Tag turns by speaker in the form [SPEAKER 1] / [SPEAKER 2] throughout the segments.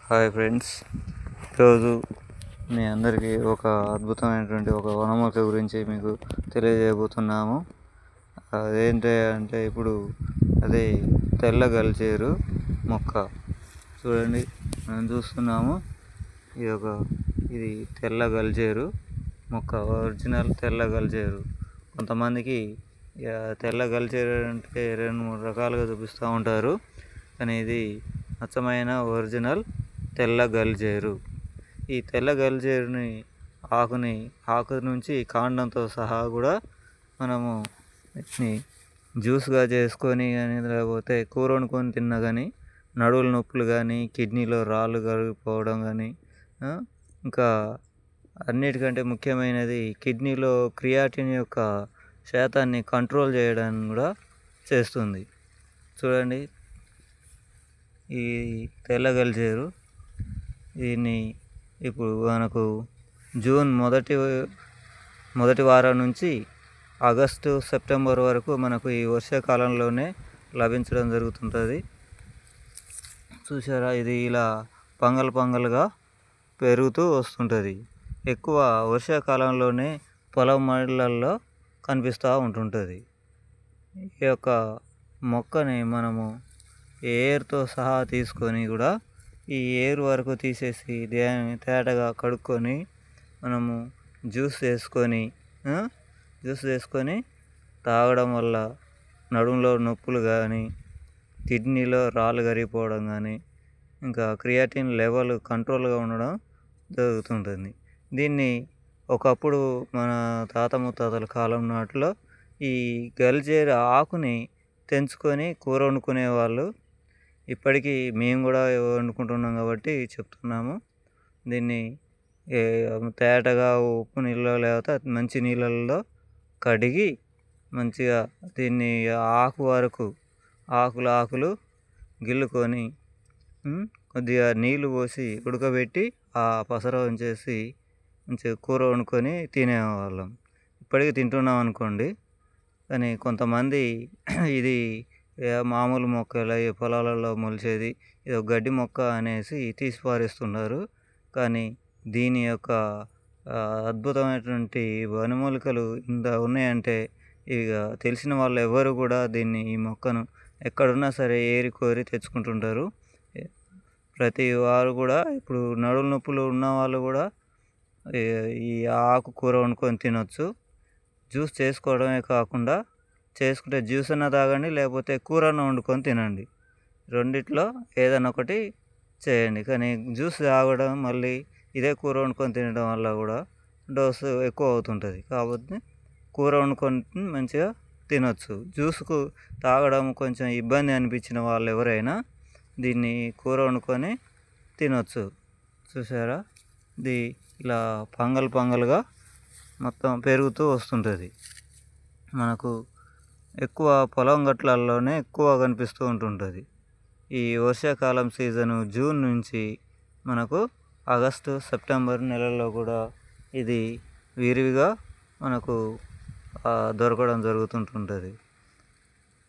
[SPEAKER 1] Hi friends, ఈరోజు మీ అందరికీ ఒక అద్భుతమైనటువంటి ఒక వనమూలిక గురించి మీకు తెలియజేయబోతున్నాము. అదేంటి అంటే ఇప్పుడు అది తెల్ల గల్జేరు మొక్క. చూడండి, మనం చూస్తున్నాము. ఇది తెల్ల గల్జేరు మొక్క, ఒరిజినల్ తెల్ల గల్జేరు. కొంతమందికి తెల్ల గల్జేరు అంటే 2-3 రకాలుగా చూపిస్తూ ఉంటారు, కానీ ఇది అచ్చమైన ఒరిజినల్ తెల్ల గల్జేరు. ఈ తెల్ల గల్జేరుని ఆకు నుంచి కాండంతో సహా కూడా మనము వీటిని జ్యూస్గా చేసుకొని కానీ, లేకపోతే కూర వండుకొని తిన్నా కానీ నడువుల నొప్పులు కానీ, కిడ్నీలో రాళ్ళు కరిగిపోవడం కానీ, ఇంకా అన్నిటికంటే ముఖ్యమైనది కిడ్నీలో క్రియాటిన్ యొక్క శాతాన్ని కంట్రోల్ చేయడానికి కూడా చేస్తుంది. చూడండి, ఈ తెల్ల గల్జేరు దీన్ని ఇప్పుడు మనకు జూన్ మొదటి వారం నుంచి ఆగస్టు సెప్టెంబర్ వరకు మనకు ఈ వర్షాకాలంలోనే లభించడం జరుగుతుంటుంది. చూసారా, ఇది ఇలా పంగలుగా పెరుగుతూ వస్తుంటుంది. ఎక్కువ వర్షాకాలంలోనే పొలం మడులలో కనిపిస్తూ ఉంటుంటుంది. ఈ యొక్క మొక్కని మనము ఏరుతో సహా తీసుకొని కూడా ఈ ఏరు వరకు తీసేసి తేటగా కడుక్కొని మనము జ్యూస్ చేసుకొని తాగడం వల్ల నడుములో నొప్పులు కానీ, కిడ్నీలో రాళ్ళు కరిగిపోవడం కానీ, ఇంకా క్రియాటిన్ లెవెల్ కంట్రోల్గా ఉండడం జరుగుతుంటుంది. దీన్ని ఒకప్పుడు మన తాత ముత్తాతల కాలం నాటిలో ఈ గల్జేరు ఆకుని తెంచుకొని కూర వండుకునేవాళ్ళు. ఇప్పటికీ మేము కూడా వండుకుంటున్నాం కాబట్టి చెప్తున్నాము. దీన్ని తేటగా ఉప్పు నీళ్ళలో లేకపోతే మంచి నీళ్ళల్లో కడిగి మంచిగా దీన్ని ఆకు వరకు ఆకులు గిల్లుకొని కొద్దిగా నీళ్ళు పోసి ఉడకబెట్టి ఆ పసర ఉంచేసి మంచిగా కూర వండుకొని తినేవాళ్ళం. ఇప్పటికీ తింటున్నాం అనుకోండి. కానీ కొంతమంది ఇది మామూలు మొక్కలు పొలాలలో మొలిచేది, ఇది ఒక గడ్డి మొక్క అనేసి తీసి పారేస్తున్నారు. కానీ దీని యొక్క అద్భుతమైనటువంటి వనమూలికలు ఇంత ఉన్నాయంటే ఇక తెలిసిన వాళ్ళు ఎవరు కూడా ఈ మొక్కను ఎక్కడున్నా సరే ఏరి కోరి తెచ్చుకుంటుంటారు. ప్రతి వారు కూడా ఇప్పుడు నడుము నొప్పులు ఉన్న వాళ్ళు కూడా ఈ ఆకు కూర వండుకొని తినొచ్చు. జ్యూస్ చేసుకోవడమే కాకుండా చేసుకుంటే జ్యూస్ అన్న తాగండి, లేకపోతే కూరను వండుకొని తినండి. రెండిట్లో ఏదైనా ఒకటి చేయండి. కానీ జ్యూస్ తాగడం, మళ్ళీ ఇదే కూర వండుకొని తినడం వల్ల కూడా డోసు ఎక్కువ అవుతుంటుంది. కాబట్టి కూర వండుకొని మంచిగా తినొచ్చు. జ్యూస్కు తాగడం కొంచెం ఇబ్బంది అనిపించిన వాళ్ళు ఎవరైనా దీన్ని కూర వండుకొని తినొచ్చు. చూసారా, ఇది ఇలా పంగలుగా మొత్తం పెరుగుతూ వస్తుంటుంది. మనకు ఎక్కువ పొలం గట్లల్లోనే ఎక్కువ కనిపిస్తూ ఉంటుంటుంది. ఈ వర్షాకాలం సీజను జూన్ నుంచి మనకు ఆగస్టు సెప్టెంబర్ నెలల్లో కూడా ఇది విరివిగా మనకు దొరకడం జరుగుతుంటుంది.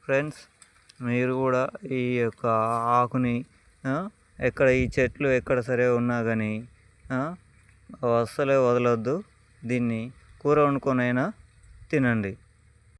[SPEAKER 1] ఫ్రెండ్స్, మీరు కూడా ఈ యొక్క ఆకుని ఈ చెట్లు ఎక్కడ సరే ఉన్నా కానీ అస్సలే వదలొద్దు. దీన్ని కూర వండుకొనైనా తినండి.